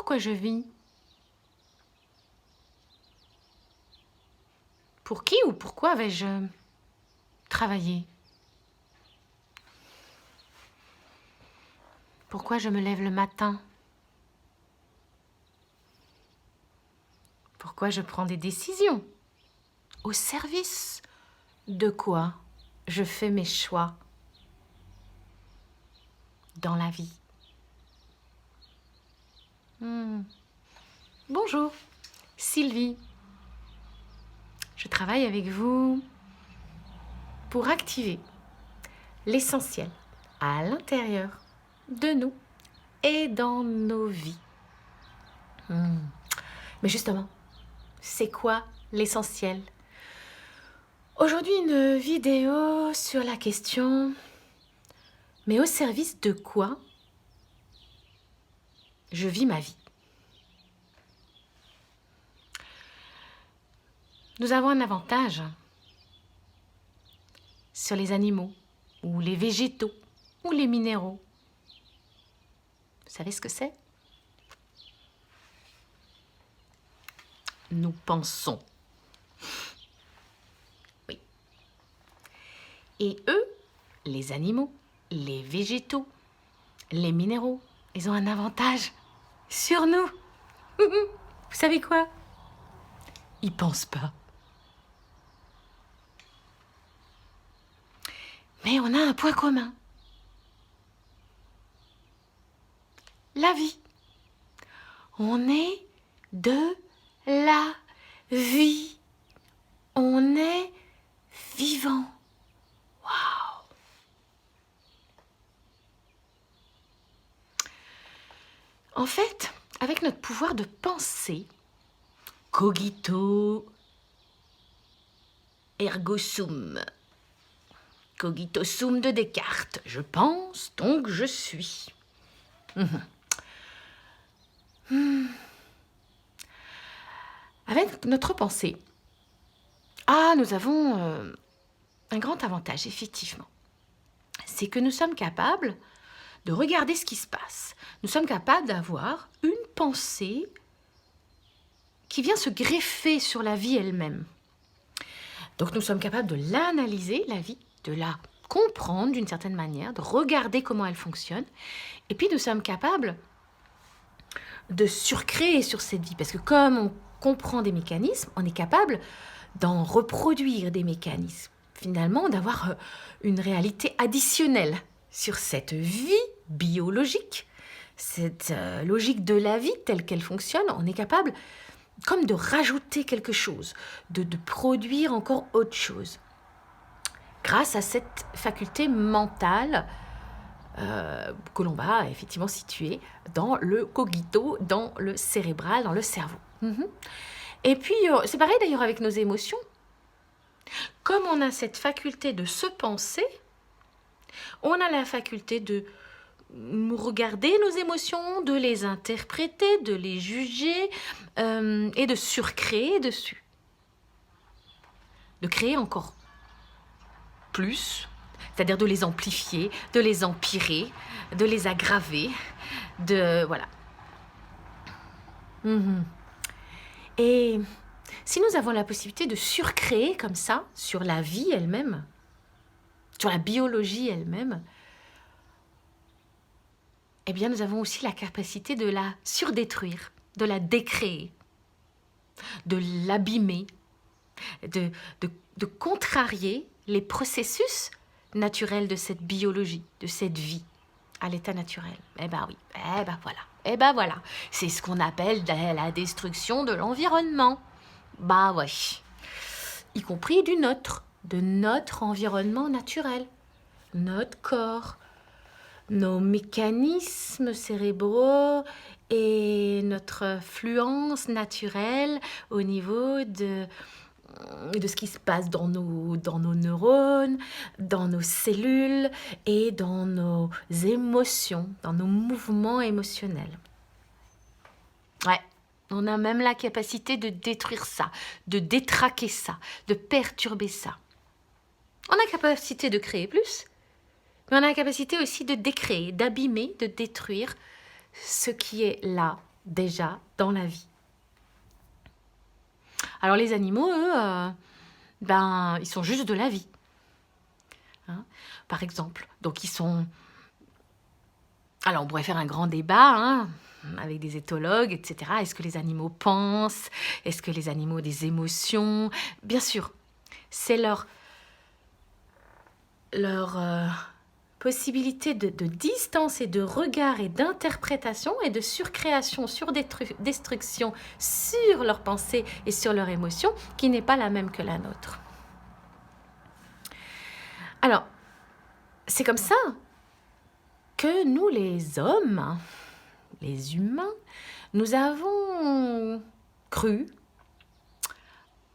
pourquoi je vis? Pour qui ou pourquoi vais-je travailler? Pourquoi je me lève le matin? Pourquoi je prends des décisions? Au service de quoi je fais mes choix dans la vie? Bonjour, Sylvie. Je travaille avec vous pour activer l'essentiel à l'intérieur de nous et dans nos vies. Mais justement, c'est quoi l'essentiel? Aujourd'hui, une vidéo sur la question, mais au service de quoi je vis ma vie? Nous avons un avantage sur les animaux, ou les végétaux, ou les minéraux. Vous savez ce que c'est? Nous pensons. Oui. Et eux, les animaux, les végétaux, les minéraux, ils ont un avantage sur nous. Vous savez quoi? Ils pensent pas. Mais on a un point commun. La vie. On est de la vie. On est vivant. Waouh! En fait, avec notre pouvoir de penser, cogito ergo sum. Cogito sum de Descartes. Je pense, donc je suis. Avec notre pensée, nous avons un grand avantage, effectivement. C'est que nous sommes capables de regarder ce qui se passe. Nous sommes capables d'avoir une pensée qui vient se greffer sur la vie elle-même. Donc nous sommes capables de l'analyser, la vie, de la comprendre d'une certaine manière, de regarder comment elle fonctionne. Et puis nous sommes capables de surcréer sur cette vie. Parce que comme on comprend des mécanismes, on est capable d'en reproduire des mécanismes. Finalement, d'avoir une réalité additionnelle sur cette vie biologique, cette logique de la vie telle qu'elle fonctionne. On est capable comme de rajouter quelque chose, de produire encore autre chose. Grâce à cette faculté mentale que l'on va effectivement situer dans le cogito, dans le cérébral, dans le cerveau. Et puis, c'est pareil d'ailleurs avec nos émotions. Comme on a cette faculté de se penser, on a la faculté de regarder nos émotions, de les interpréter, de les juger et de surcréer dessus. De créer encore plus, c'est-à-dire de les amplifier, de les empirer, de les aggraver, voilà. Et si nous avons la possibilité de surcréer comme ça sur la vie elle-même, sur la biologie elle-même, eh bien nous avons aussi la capacité de la surdétruire, de la décréer, de l'abîmer, de contrarier les processus naturels de cette biologie, de cette vie à l'état naturel. Eh ben oui, eh ben voilà. C'est ce qu'on appelle la destruction de l'environnement. Bah ouais. Y compris de notre environnement naturel, notre corps, nos mécanismes cérébraux et notre fluence naturelle au niveau de ce qui se passe dans nos neurones, dans nos cellules et dans nos émotions, dans nos mouvements émotionnels. Ouais, on a même la capacité de détruire ça, de détraquer ça, de perturber ça. On a la capacité de créer plus, mais on a la capacité aussi de décréer, d'abîmer, de détruire ce qui est là déjà dans la vie. Alors les animaux, eux, ils sont juste de la vie. Hein, par exemple. Donc ils sont... Alors on pourrait faire un grand débat, hein, avec des éthologues, etc. Est-ce que les animaux pensent? Est-ce que les animaux ont des émotions? Bien sûr, c'est leur possibilité de distance et de regard et d'interprétation et de surcréation, surdestruction sur leurs pensées et sur leurs émotions qui n'est pas la même que la nôtre. Alors, c'est comme ça que nous, les hommes, les humains, nous avons cru,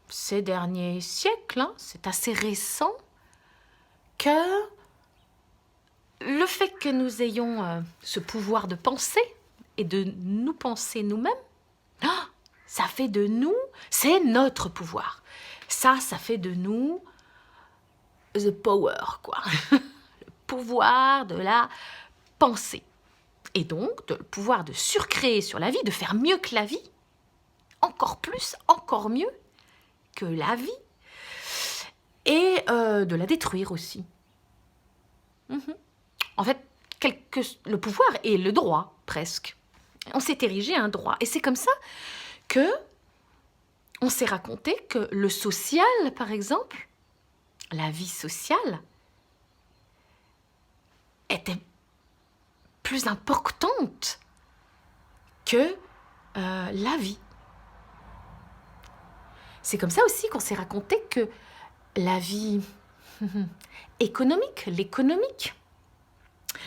ces derniers siècles, hein, c'est assez récent, que le fait que nous ayons ce pouvoir de penser et de nous penser nous-mêmes, ça fait de nous, c'est notre pouvoir. Ça fait de nous the power, quoi. Le pouvoir de la pensée. Et donc, le pouvoir de surcréer sur la vie, de faire mieux que la vie, encore plus, encore mieux que la vie, et de la détruire aussi. En fait, le pouvoir et le droit, presque. On s'est érigé un droit. Et c'est comme ça que on s'est raconté que le social, par exemple, la vie sociale, était plus importante que la vie. C'est comme ça aussi qu'on s'est raconté que la vie économique, l'économique,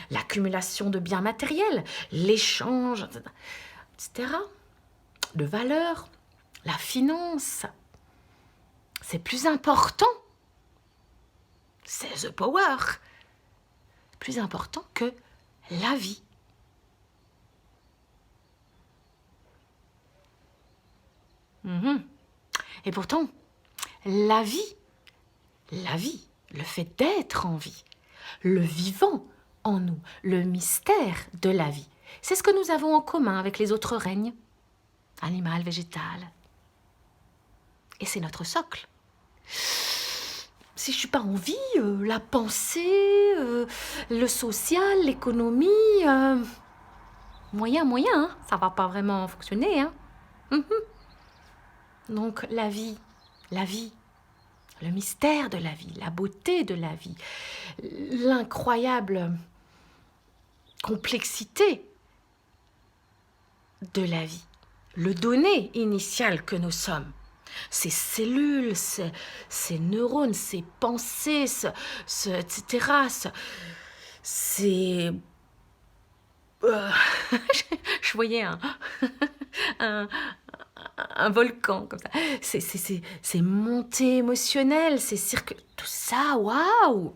l'accumulation de biens matériels, l'échange, etc., de valeurs, la finance, c'est plus important. C'est the power. Plus important que la vie. Et pourtant, la vie, le fait d'être en vie, le vivant en nous, le mystère de la vie, c'est ce que nous avons en commun avec les autres règnes, animal, végétal. Et c'est notre socle. Si je ne suis pas en vie, la pensée, le social, l'économie, moyen, hein, ça ne va pas vraiment fonctionner. Hein. Donc la vie, le mystère de la vie, la beauté de la vie, l'incroyable complexité de la vie, le donné initial que nous sommes. Ces cellules, ces neurones, ces pensées, etc. C'est... je voyais un volcan comme ça. C'est montée émotionnelle, c'est tout ça, waouh!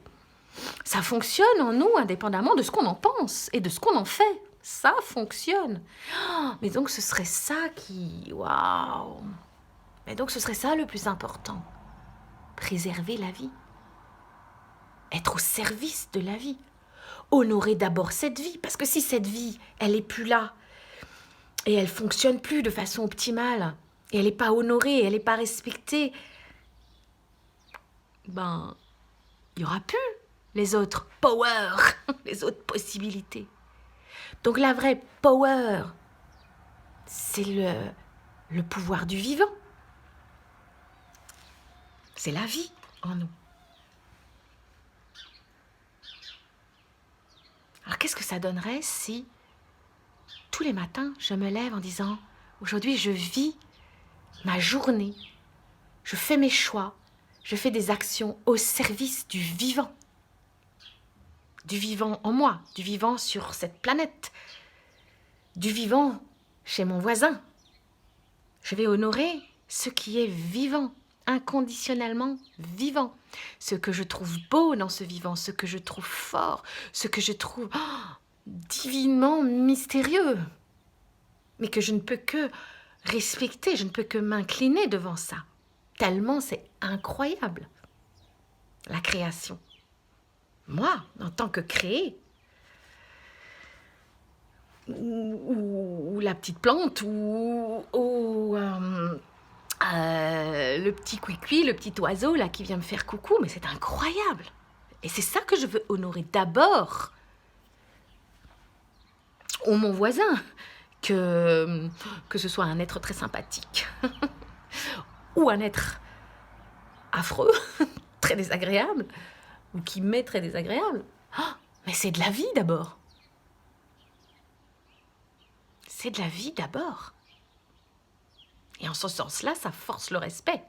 Ça fonctionne en nous indépendamment de ce qu'on en pense et de ce qu'on en fait. Ça fonctionne. Mais donc ce serait ça qui... Waouh! Mais donc ce serait ça le plus important. Préserver la vie. Être au service de la vie. Honorer d'abord cette vie. Parce que si cette vie, elle n'est plus là, et elle ne fonctionne plus de façon optimale, et elle n'est pas honorée, elle n'est pas respectée, il n'y aura plus les autres power, les autres possibilités. Donc la vraie power, c'est le pouvoir du vivant. C'est la vie en nous. Alors qu'est-ce que ça donnerait si tous les matins je me lève en disant aujourd'hui je vis ma journée, je fais mes choix, je fais des actions au service du vivant en moi, du vivant sur cette planète, du vivant chez mon voisin. Je vais honorer ce qui est vivant, inconditionnellement vivant, ce que je trouve beau dans ce vivant, ce que je trouve fort, ce que je trouve divinement mystérieux, mais que je ne peux que respecter, je ne peux que m'incliner devant ça, tellement c'est incroyable, la création. Moi, en tant que créée, ou la petite plante, ou le petit cuicui, le petit oiseau là qui vient me faire coucou, mais c'est incroyable. Et c'est ça que je veux honorer d'abord. Ou mon voisin, que ce soit un être très sympathique, ou un être affreux, très désagréable, ou qui m'est très désagréable. Oh, mais c'est de la vie d'abord. C'est de la vie d'abord. Et en ce sens-là, ça force le respect.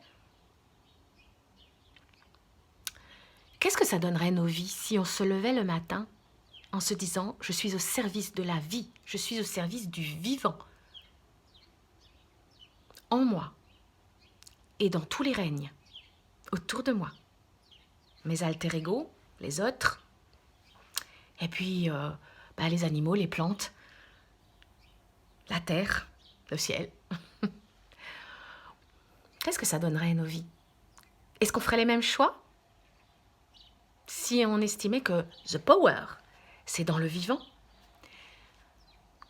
Qu'est-ce que ça donnerait nos vies si on se levait le matin en se disant « Je suis au service de la vie, je suis au service du vivant, en moi et dans tous les règnes, autour de moi, mes alter ego, les autres, et puis les animaux, les plantes, la terre, le ciel. » Qu'est-ce que ça donnerait nos vies? Est-ce qu'on ferait les mêmes choix si on estimait que the power, c'est dans le vivant?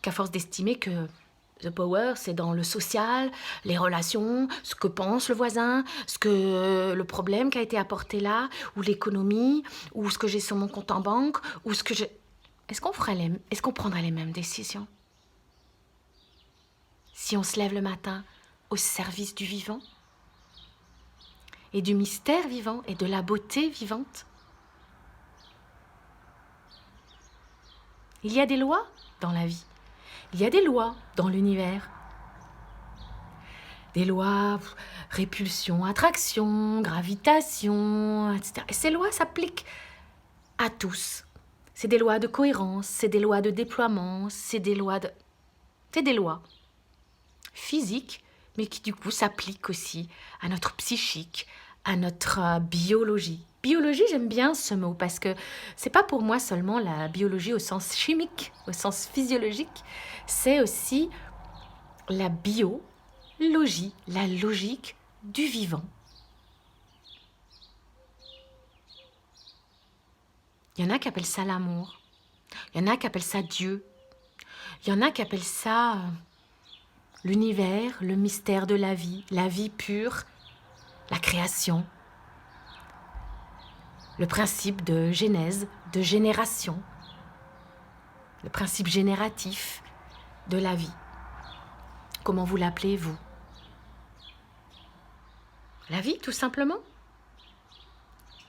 Qu'à force d'estimer que the power, c'est dans le social, les relations, ce que pense le voisin, le problème qui a été apporté là, ou l'économie, ou ce que j'ai sur mon compte en banque, ou ce que je... Est-ce qu'on prendrait les mêmes décisions si on se lève le matin au service du vivant et du mystère vivant et de la beauté vivante? Il y a des lois dans la vie. Il y a des lois dans l'univers. Des lois, répulsion, attraction, gravitation, etc. Et ces lois s'appliquent à tous. C'est des lois de cohérence, c'est des lois de déploiement, c'est des lois physiques, mais qui du coup s'appliquent aussi à notre psychique, à notre biologie. Biologie, j'aime bien ce mot parce que c'est pas pour moi seulement la biologie au sens chimique, au sens physiologique, c'est aussi la biologie, la logique du vivant. Il y en a qui appellent ça l'amour, il y en a qui appellent ça Dieu, il y en a qui appellent ça l'univers, le mystère de la vie pure, la création, le principe de genèse, de génération, le principe génératif de la vie. Comment vous l'appelez, vous? La vie, tout simplement.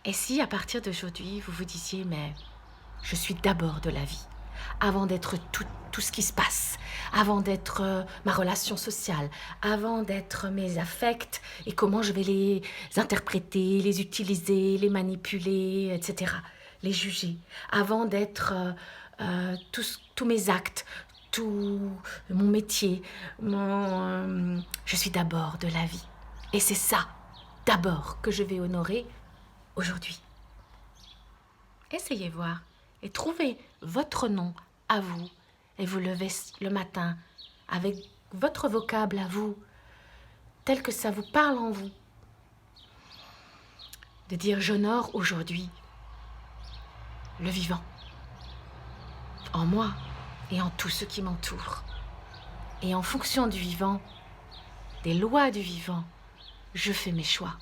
Et si, à partir d'aujourd'hui, vous vous disiez, mais je suis d'abord de la vie, avant d'être tout ce qui se passe, avant d'être ma relation sociale, avant d'être mes affects et comment je vais les interpréter, les utiliser, les manipuler, etc., les juger, avant d'être tous mes actes, tout mon métier, je suis d'abord de la vie. Et c'est ça, d'abord, que je vais honorer aujourd'hui. Essayez voir et trouvez votre nom à vous et vous levez le matin avec votre vocable à vous, tel que ça vous parle en vous. De dire j'honore aujourd'hui le vivant, en moi et en tous ceux qui m'entourent. Et en fonction du vivant, des lois du vivant, je fais mes choix.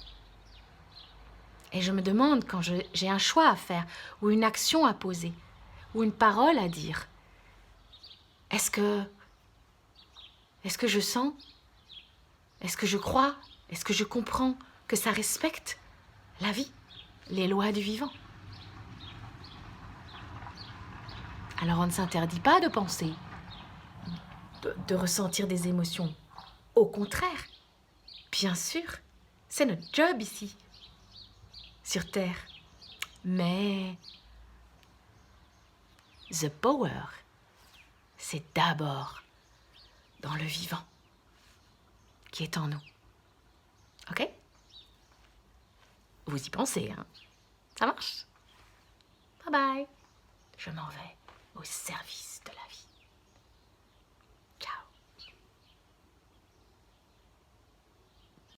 Et je me demande, quand j'ai un choix à faire, ou une action à poser, ou une parole à dire, est-ce que je sens, est-ce que je crois, est-ce que je comprends que ça respecte la vie, les lois du vivant? Alors on ne s'interdit pas de penser, de ressentir des émotions. Au contraire, bien sûr, c'est notre job ici, sur Terre. Mais the power, c'est d'abord dans le vivant qui est en nous. Ok? Vous y pensez, hein? Ça marche? Bye bye. Je m'en vais au service de la vie.